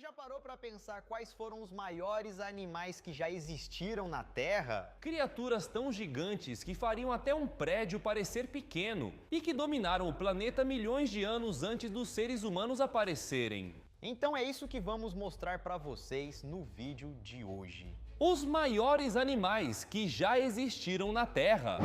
já parou para pensar quais foram os maiores animais que já existiram na Terra? Criaturas tão gigantes que fariam até um prédio parecer pequeno e que dominaram o planeta milhões de anos antes dos seres humanos aparecerem. Então é isso que vamos mostrar para vocês no vídeo de hoje. Os maiores animais que já existiram na Terra.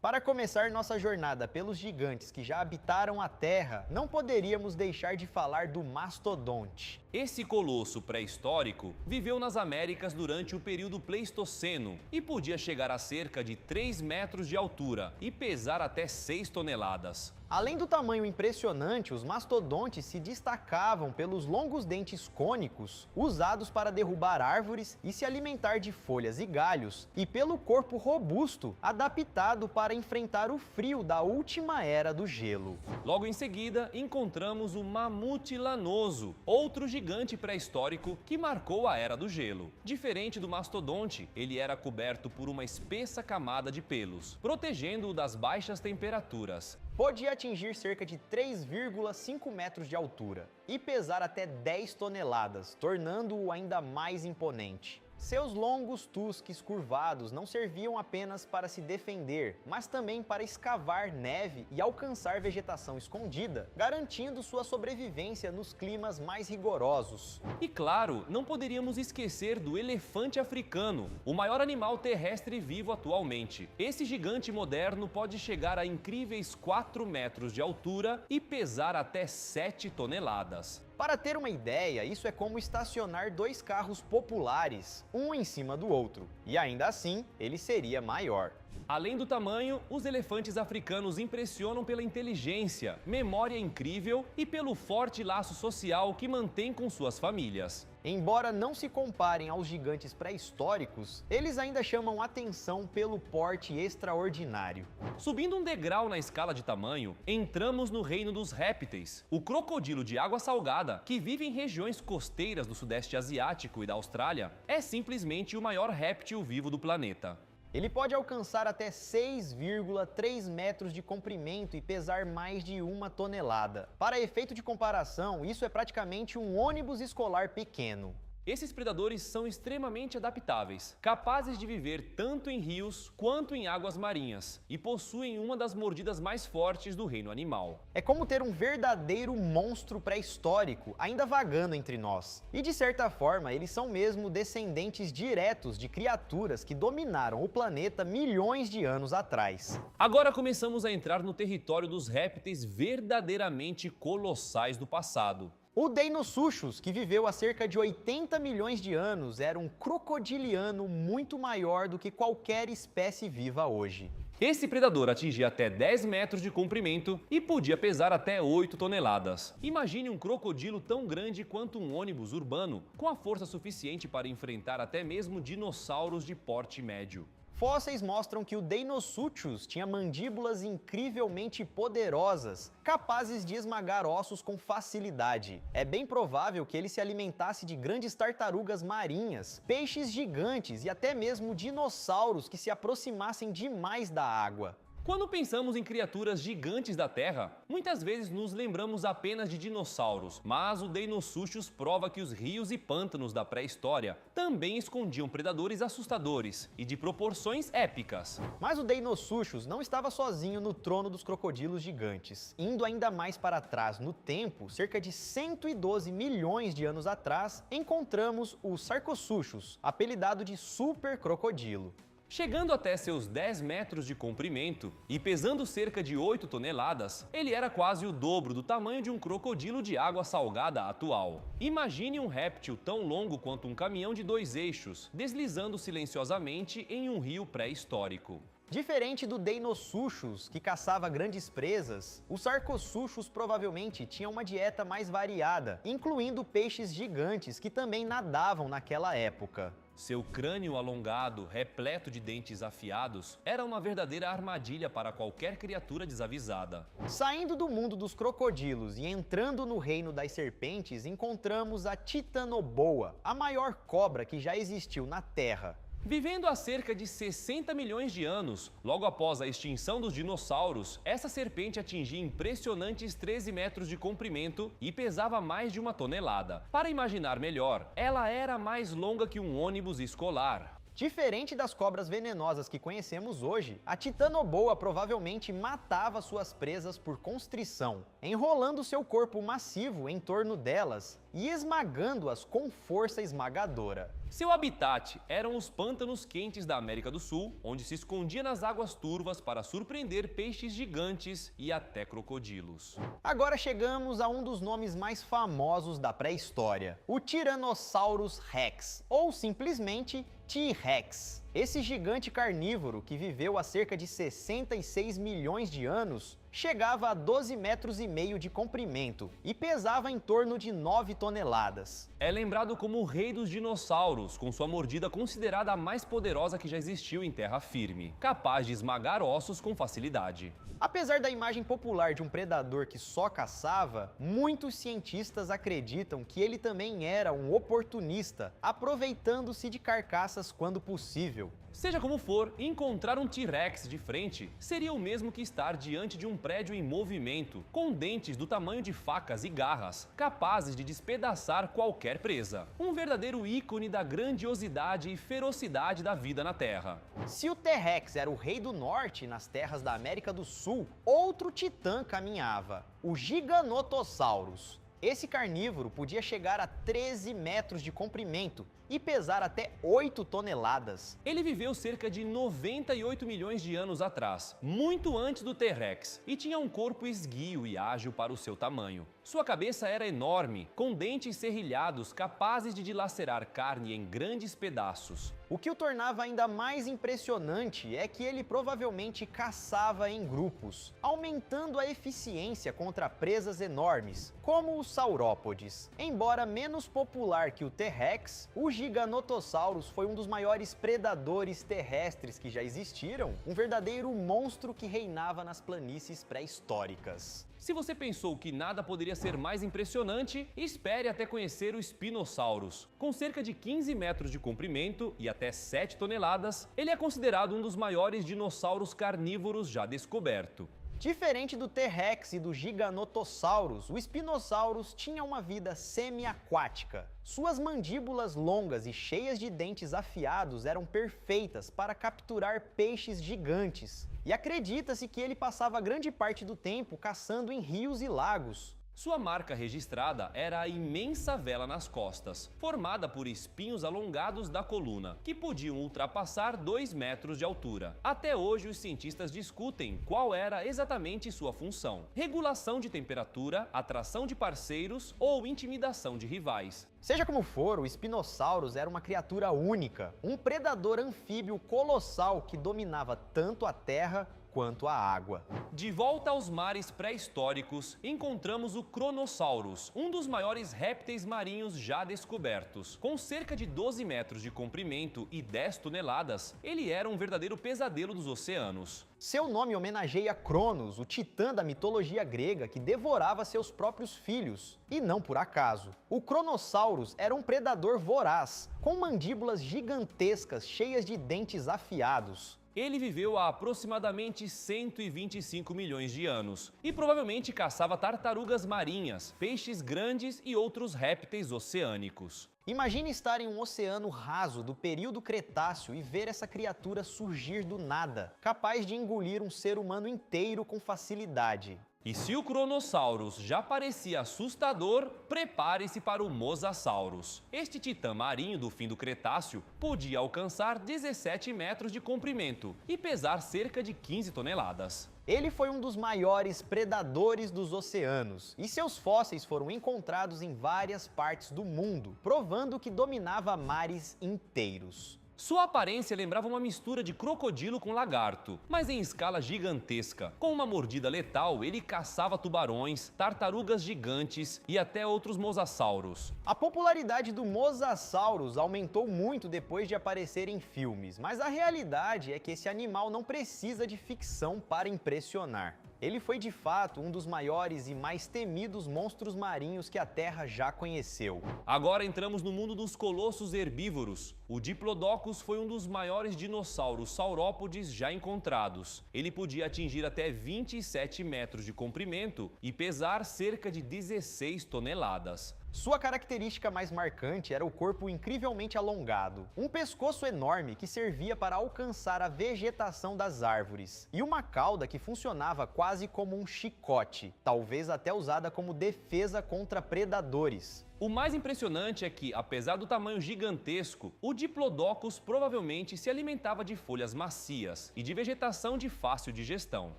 Para começar nossa jornada pelos gigantes que já habitaram a Terra, não poderíamos deixar de falar do mastodonte. Esse colosso pré-histórico viveu nas Américas durante o período Pleistoceno e podia chegar a cerca de 3 metros de altura e pesar até 6 toneladas. Além do tamanho impressionante, os mastodontes se destacavam pelos longos dentes cônicos usados para derrubar árvores e se alimentar de folhas e galhos, e pelo corpo robusto, adaptado para enfrentar o frio da última era do gelo. Logo em seguida, encontramos o mamute lanoso, outro gigante pré-histórico que marcou a era do gelo. Diferente do mastodonte, ele era coberto por uma espessa camada de pelos, protegendo-o das baixas temperaturas. Podia atingir cerca de 3,5 metros de altura e pesar até 10 toneladas, tornando-o ainda mais imponente. Seus longos tusques curvados não serviam apenas para se defender, mas também para escavar neve e alcançar vegetação escondida, garantindo sua sobrevivência nos climas mais rigorosos. E claro, não poderíamos esquecer do elefante africano, o maior animal terrestre vivo atualmente. Esse gigante moderno pode chegar a incríveis 4 metros de altura e pesar até 7 toneladas. Para ter uma ideia, isso é como estacionar dois carros populares, um em cima do outro, e ainda assim, ele seria maior. Além do tamanho, os elefantes africanos impressionam pela inteligência, memória incrível e pelo forte laço social que mantêm com suas famílias. Embora não se comparem aos gigantes pré-históricos, eles ainda chamam atenção pelo porte extraordinário. Subindo um degrau na escala de tamanho, entramos no reino dos répteis. O crocodilo de água salgada, que vive em regiões costeiras do Sudeste Asiático e da Austrália, é simplesmente o maior réptil vivo do planeta. Ele pode alcançar até 6,3 metros de comprimento e pesar mais de 1 tonelada. Para efeito de comparação, isso é praticamente um ônibus escolar pequeno. Esses predadores são extremamente adaptáveis, capazes de viver tanto em rios quanto em águas marinhas e possuem uma das mordidas mais fortes do reino animal. É como ter um verdadeiro monstro pré-histórico ainda vagando entre nós. E de certa forma, eles são mesmo descendentes diretos de criaturas que dominaram o planeta milhões de anos atrás. Agora começamos a entrar no território dos répteis verdadeiramente colossais do passado. O Deinosuchus, que viveu há cerca de 80 milhões de anos, era um crocodiliano muito maior do que qualquer espécie viva hoje. Esse predador atingia até 10 metros de comprimento e podia pesar até 8 toneladas. Imagine um crocodilo tão grande quanto um ônibus urbano, com a força suficiente para enfrentar até mesmo dinossauros de porte médio. Fósseis mostram que o Deinosuchus tinha mandíbulas incrivelmente poderosas, capazes de esmagar ossos com facilidade. É bem provável que ele se alimentasse de grandes tartarugas marinhas, peixes gigantes e até mesmo dinossauros que se aproximassem demais da água. Quando pensamos em criaturas gigantes da Terra, muitas vezes nos lembramos apenas de dinossauros, mas o Deinosuchus prova que os rios e pântanos da pré-história também escondiam predadores assustadores e de proporções épicas. Mas o Deinosuchus não estava sozinho no trono dos crocodilos gigantes. Indo ainda mais para trás no tempo, cerca de 112 milhões de anos atrás, encontramos o Sarcosuchus, apelidado de Super Crocodilo. Chegando até seus 10 metros de comprimento e pesando cerca de 8 toneladas, ele era quase o dobro do tamanho de um crocodilo de água salgada atual. Imagine um réptil tão longo quanto um caminhão de 2 eixos, deslizando silenciosamente em um rio pré-histórico. Diferente do Deinosuchus, que caçava grandes presas, o Sarcosuchus provavelmente tinha uma dieta mais variada, incluindo peixes gigantes que também nadavam naquela época. Seu crânio alongado, repleto de dentes afiados, era uma verdadeira armadilha para qualquer criatura desavisada. Saindo do mundo dos crocodilos e entrando no reino das serpentes, encontramos a Titanoboa, a maior cobra que já existiu na Terra. Vivendo há cerca de 60 milhões de anos, logo após a extinção dos dinossauros, essa serpente atingia impressionantes 13 metros de comprimento e pesava mais de 1 tonelada. Para imaginar melhor, ela era mais longa que um ônibus escolar. Diferente das cobras venenosas que conhecemos hoje, a titanoboa provavelmente matava suas presas por constrição, enrolando seu corpo massivo em torno delas e esmagando-as com força esmagadora. Seu habitat eram os pântanos quentes da América do Sul, onde se escondia nas águas turvas para surpreender peixes gigantes e até crocodilos. Agora chegamos a um dos nomes mais famosos da pré-história, o Tyrannosaurus Rex, ou simplesmente T-Rex. Esse gigante carnívoro, que viveu há cerca de 66 milhões de anos, chegava a 12 metros e meio de comprimento e pesava em torno de 9 toneladas. É lembrado como o rei dos dinossauros, com sua mordida considerada a mais poderosa que já existiu em terra firme, capaz de esmagar ossos com facilidade. Apesar da imagem popular de um predador que só caçava, muitos cientistas acreditam que ele também era um oportunista, aproveitando-se de carcaças quando possível. Seja como for, encontrar um T-Rex de frente seria o mesmo que estar diante de um prédio em movimento, com dentes do tamanho de facas e garras, capazes de despedaçar qualquer presa. Um verdadeiro ícone da grandiosidade e ferocidade da vida na Terra. Se o T-Rex era o rei do norte nas terras da América do Sul, outro titã caminhava, o Giganotosaurus. Esse carnívoro podia chegar a 13 metros de comprimento e pesar até 8 toneladas. Ele viveu cerca de 98 milhões de anos atrás, muito antes do T-Rex, e tinha um corpo esguio e ágil para o seu tamanho. Sua cabeça era enorme, com dentes serrilhados capazes de dilacerar carne em grandes pedaços. O que o tornava ainda mais impressionante é que ele provavelmente caçava em grupos, aumentando a eficiência contra presas enormes, como os saurópodes. Embora menos popular que o T-Rex, o Giganotosaurus foi um dos maiores predadores terrestres que já existiram, um verdadeiro monstro que reinava nas planícies pré-históricas. Se você pensou que nada poderia ser mais impressionante, espere até conhecer o Spinosaurus. Com cerca de 15 metros de comprimento e até 7 toneladas, ele é considerado um dos maiores dinossauros carnívoros já descoberto. Diferente do T-Rex e do Giganotosaurus, o Spinosaurus tinha uma vida semi-aquática. Suas mandíbulas longas e cheias de dentes afiados eram perfeitas para capturar peixes gigantes. E acredita-se que ele passava grande parte do tempo caçando em rios e lagos. Sua marca registrada era a imensa vela nas costas, formada por espinhos alongados da coluna, que podiam ultrapassar 2 metros de altura. Até hoje, os cientistas discutem qual era exatamente sua função: regulação de temperatura, atração de parceiros ou intimidação de rivais. Seja como for, o Spinosaurus era uma criatura única, um predador anfíbio colossal que dominava tanto a terra quanto a água. De volta aos mares pré-históricos, encontramos o Kronosaurus, um dos maiores répteis marinhos já descobertos. Com cerca de 12 metros de comprimento e 10 toneladas, ele era um verdadeiro pesadelo dos oceanos. Seu nome homenageia Cronos, o titã da mitologia grega que devorava seus próprios filhos. E não por acaso. O Kronosaurus era um predador voraz, com mandíbulas gigantescas cheias de dentes afiados. Ele viveu há aproximadamente 125 milhões de anos e provavelmente caçava tartarugas marinhas, peixes grandes e outros répteis oceânicos. Imagine estar em um oceano raso do período Cretáceo e ver essa criatura surgir do nada, capaz de engolir um ser humano inteiro com facilidade. E se o Kronosaurus já parecia assustador, prepare-se para o Mosasaurus. Este titã marinho do fim do Cretáceo podia alcançar 17 metros de comprimento e pesar cerca de 15 toneladas. Ele foi um dos maiores predadores dos oceanos, e seus fósseis foram encontrados em várias partes do mundo, provando que dominava mares inteiros. Sua aparência lembrava uma mistura de crocodilo com lagarto, mas em escala gigantesca. Com uma mordida letal, ele caçava tubarões, tartarugas gigantes e até outros mosassauros. A popularidade do Mosasaurus aumentou muito depois de aparecer em filmes, mas a realidade é que esse animal não precisa de ficção para impressionar. Ele foi de fato um dos maiores e mais temidos monstros marinhos que a Terra já conheceu. Agora entramos no mundo dos colossos herbívoros. O Diplodocus foi um dos maiores dinossauros saurópodes já encontrados. Ele podia atingir até 27 metros de comprimento e pesar cerca de 16 toneladas. Sua característica mais marcante era o corpo incrivelmente alongado, um pescoço enorme que servia para alcançar a vegetação das árvores, e uma cauda que funcionava quase como um chicote, talvez até usada como defesa contra predadores. O mais impressionante é que, apesar do tamanho gigantesco, o Diplodocus provavelmente se alimentava de folhas macias e de vegetação de fácil digestão.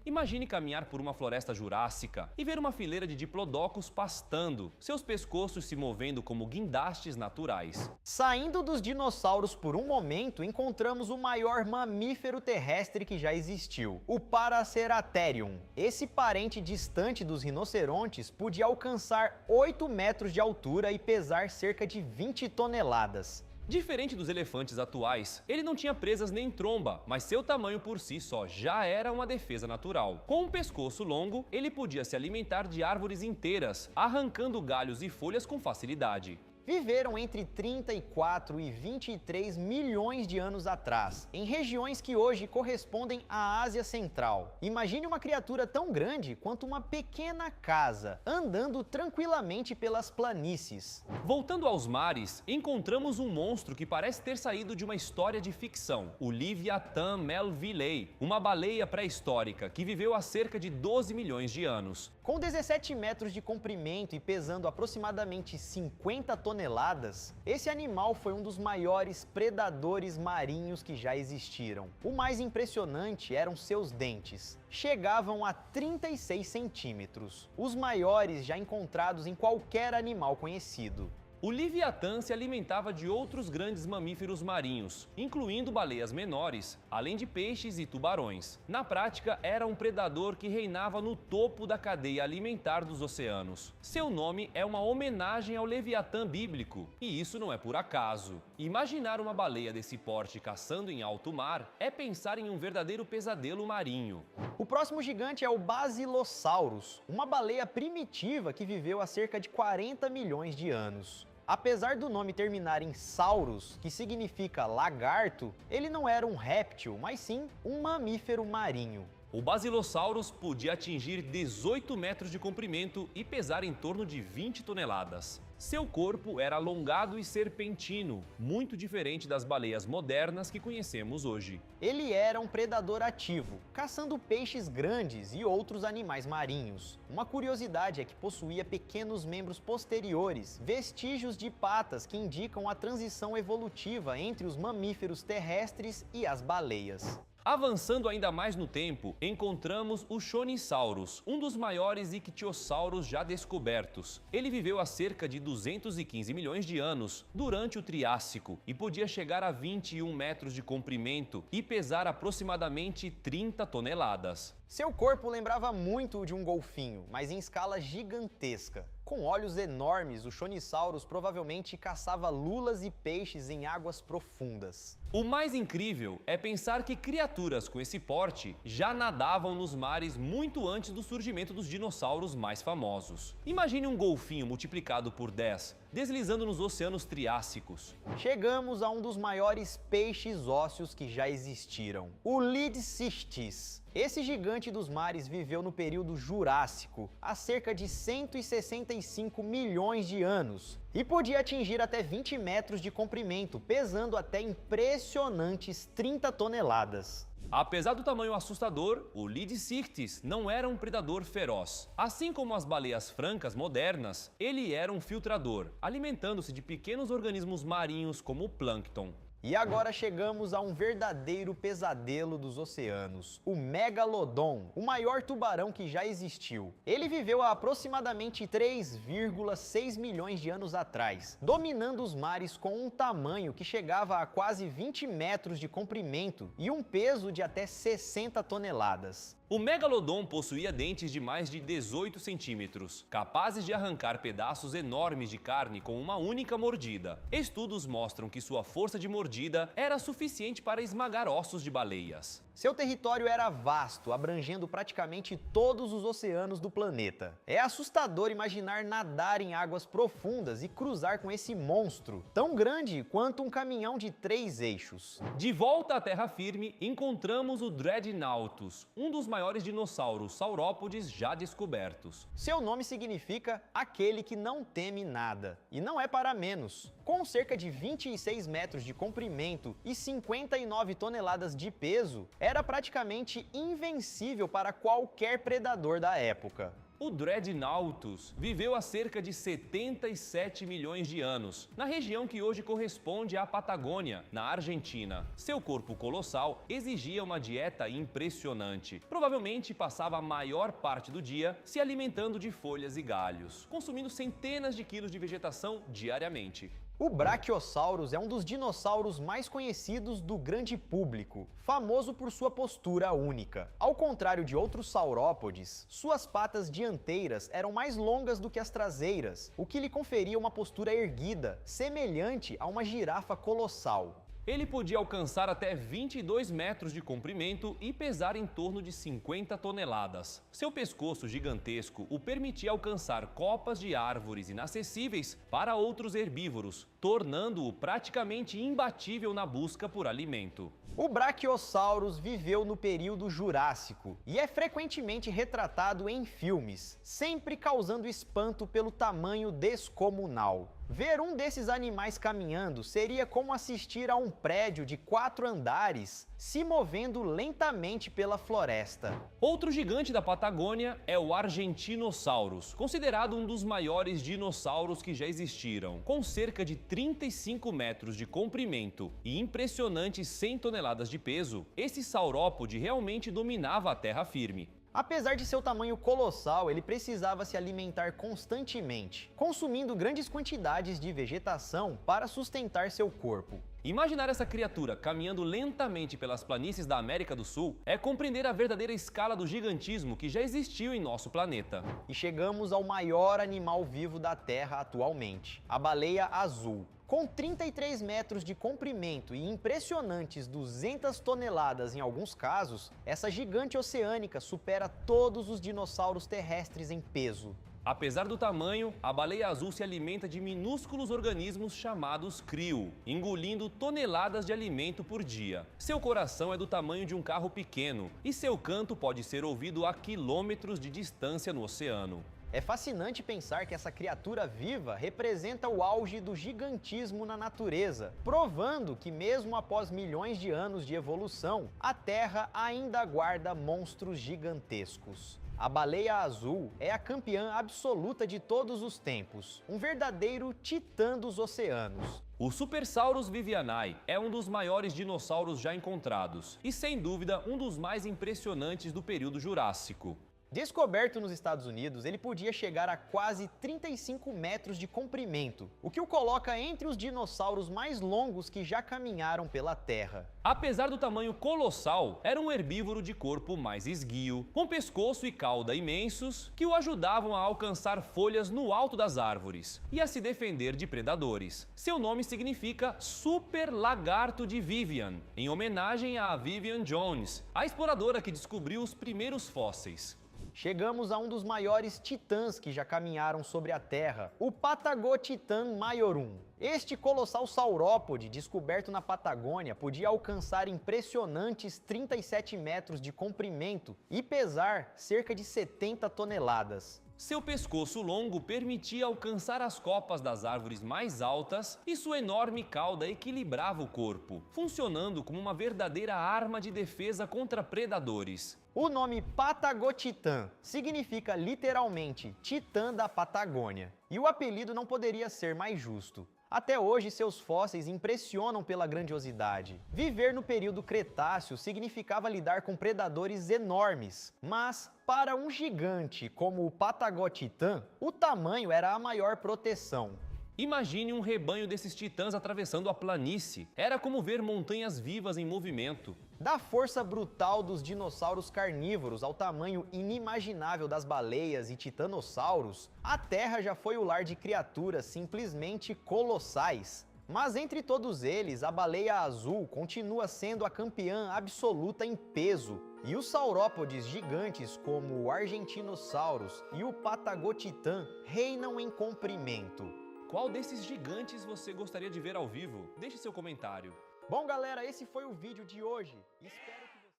Imagine caminhar por uma floresta jurássica e ver uma fileira de Diplodocus pastando, seus pescoços se movendo como guindastes naturais. Saindo dos dinossauros por um momento, encontramos o maior mamífero terrestre que já existiu, o Paraceratherium. Esse parente distante dos rinocerontes podia alcançar 8 metros de altura e pesar cerca de 20 toneladas. Diferente dos elefantes atuais, ele não tinha presas nem tromba, mas seu tamanho por si só já era uma defesa natural. Com um pescoço longo, ele podia se alimentar de árvores inteiras, arrancando galhos e folhas com facilidade. Viveram entre 34 e 23 milhões de anos atrás, em regiões que hoje correspondem à Ásia Central. Imagine uma criatura tão grande quanto uma pequena casa, andando tranquilamente pelas planícies. Voltando aos mares, encontramos um monstro que parece ter saído de uma história de ficção, o Leviathan Melvillei, uma baleia pré-histórica que viveu há cerca de 12 milhões de anos. Com 17 metros de comprimento e pesando aproximadamente 50 toneladas, esse animal foi um dos maiores predadores marinhos que já existiram. O mais impressionante eram seus dentes. Chegavam a 36 centímetros, os maiores já encontrados em qualquer animal conhecido. O Leviatã se alimentava de outros grandes mamíferos marinhos, incluindo baleias menores, além de peixes e tubarões. Na prática, era um predador que reinava no topo da cadeia alimentar dos oceanos. Seu nome é uma homenagem ao Leviatã bíblico, e isso não é por acaso. Imaginar uma baleia desse porte caçando em alto mar é pensar em um verdadeiro pesadelo marinho. O próximo gigante é o Basilosaurus, uma baleia primitiva que viveu há cerca de 40 milhões de anos. Apesar do nome terminar em saurus, que significa lagarto, ele não era um réptil, mas sim um mamífero marinho. O Basilosaurus podia atingir 18 metros de comprimento e pesar em torno de 20 toneladas. Seu corpo era alongado e serpentino, muito diferente das baleias modernas que conhecemos hoje. Ele era um predador ativo, caçando peixes grandes e outros animais marinhos. Uma curiosidade é que possuía pequenos membros posteriores, vestígios de patas que indicam a transição evolutiva entre os mamíferos terrestres e as baleias. Avançando ainda mais no tempo, encontramos o Shonisaurus, um dos maiores ictiossauros já descobertos. Ele viveu há cerca de 215 milhões de anos, durante o Triássico, e podia chegar a 21 metros de comprimento e pesar aproximadamente 30 toneladas. Seu corpo lembrava muito o de um golfinho, mas em escala gigantesca. Com olhos enormes, o Shonisaurus provavelmente caçava lulas e peixes em águas profundas. O mais incrível é pensar que criaturas com esse porte já nadavam nos mares muito antes do surgimento dos dinossauros mais famosos. Imagine um golfinho multiplicado por 10, deslizando nos oceanos triássicos. Chegamos a um dos maiores peixes ósseos que já existiram, o Lydcistis. Esse gigante dos mares viveu no período Jurássico, há cerca de 165 milhões de anos, e podia atingir até 20 metros de comprimento, pesando até impressionantes 30 toneladas. Apesar do tamanho assustador, o Lydcistis não era um predador feroz. Assim como as baleias francas modernas, ele era um filtrador, alimentando-se de pequenos organismos marinhos como o plâncton. E agora chegamos a um verdadeiro pesadelo dos oceanos, o Megalodon, o maior tubarão que já existiu. Ele viveu há aproximadamente 3,6 milhões de anos atrás, dominando os mares com um tamanho que chegava a quase 20 metros de comprimento e um peso de até 60 toneladas. O Megalodon possuía dentes de mais de 18 centímetros, capazes de arrancar pedaços enormes de carne com uma única mordida. Estudos mostram que sua força de mordida era suficiente para esmagar ossos de baleias. Seu território era vasto, abrangendo praticamente todos os oceanos do planeta. É assustador imaginar nadar em águas profundas e cruzar com esse monstro, tão grande quanto um caminhão de 3 eixos. De volta à terra firme, encontramos o Dreadnoughtus, um dos maiores dinossauros saurópodes já descobertos. Seu nome significa aquele que não teme nada, e não é para menos. Com cerca de 26 metros de comprimento e 59 toneladas de peso, era praticamente invencível para qualquer predador da época. O Dreadnoughtus viveu há cerca de 77 milhões de anos, na região que hoje corresponde à Patagônia, na Argentina. Seu corpo colossal exigia uma dieta impressionante. Provavelmente passava a maior parte do dia se alimentando de folhas e galhos, consumindo centenas de quilos de vegetação diariamente. O Brachiosaurus é um dos dinossauros mais conhecidos do grande público, famoso por sua postura única. Ao contrário de outros saurópodes, suas patas dianteiras eram mais longas do que as traseiras, o que lhe conferia uma postura erguida, semelhante a uma girafa colossal. Ele podia alcançar até 22 metros de comprimento e pesar em torno de 50 toneladas. Seu pescoço gigantesco o permitia alcançar copas de árvores inacessíveis para outros herbívoros, tornando-o praticamente imbatível na busca por alimento. O Brachiosaurus viveu no período Jurássico e é frequentemente retratado em filmes, sempre causando espanto pelo tamanho descomunal. Ver um desses animais caminhando seria como assistir a um prédio de 4 andares se movendo lentamente pela floresta. Outro gigante da Patagônia é o Argentinosaurus, considerado um dos maiores dinossauros que já existiram. Com cerca de 35 metros de comprimento e impressionantes 100 toneladas de peso, esse saurópode realmente dominava a terra firme. Apesar de seu tamanho colossal, ele precisava se alimentar constantemente, consumindo grandes quantidades de vegetação para sustentar seu corpo. Imaginar essa criatura caminhando lentamente pelas planícies da América do Sul é compreender a verdadeira escala do gigantismo que já existiu em nosso planeta. E chegamos ao maior animal vivo da Terra atualmente, a baleia azul. Com 33 metros de comprimento e impressionantes 200 toneladas em alguns casos, essa gigante oceânica supera todos os dinossauros terrestres em peso. Apesar do tamanho, a baleia azul se alimenta de minúsculos organismos chamados crio, engolindo toneladas de alimento por dia. Seu coração é do tamanho de um carro pequeno e seu canto pode ser ouvido a quilômetros de distância no oceano. É fascinante pensar que essa criatura viva representa o auge do gigantismo na natureza, provando que mesmo após milhões de anos de evolução, a Terra ainda guarda monstros gigantescos. A baleia azul é a campeã absoluta de todos os tempos, um verdadeiro titã dos oceanos. O Supersaurus vivianae é um dos maiores dinossauros já encontrados e, sem dúvida, um dos mais impressionantes do período Jurássico. Descoberto nos Estados Unidos, ele podia chegar a quase 35 metros de comprimento, o que o coloca entre os dinossauros mais longos que já caminharam pela Terra. Apesar do tamanho colossal, era um herbívoro de corpo mais esguio, com pescoço e cauda imensos que o ajudavam a alcançar folhas no alto das árvores e a se defender de predadores. Seu nome significa Super Lagarto de Vivian, em homenagem a Vivian Jones, a exploradora que descobriu os primeiros fósseis. Chegamos a um dos maiores titãs que já caminharam sobre a Terra, o Patagotitan maiorum. Este colossal saurópode, descoberto na Patagônia, podia alcançar impressionantes 37 metros de comprimento e pesar cerca de 70 toneladas. Seu pescoço longo permitia alcançar as copas das árvores mais altas e sua enorme cauda equilibrava o corpo, funcionando como uma verdadeira arma de defesa contra predadores. O nome Patagotitan significa literalmente Titã da Patagônia, e o apelido não poderia ser mais justo. Até hoje, seus fósseis impressionam pela grandiosidade. Viver no período Cretáceo significava lidar com predadores enormes, mas para um gigante como o Patagotitan, o tamanho era a maior proteção. Imagine um rebanho desses titãs atravessando a planície. Era como ver montanhas vivas em movimento. Da força brutal dos dinossauros carnívoros ao tamanho inimaginável das baleias e titanossauros, a Terra já foi o lar de criaturas simplesmente colossais. Mas entre todos eles, a baleia azul continua sendo a campeã absoluta em peso, e os saurópodes gigantes como o Argentinosaurus e o Patagotitã reinam em comprimento. Qual desses gigantes você gostaria de ver ao vivo? Deixe seu comentário. Bom galera, esse foi o vídeo de hoje. Espero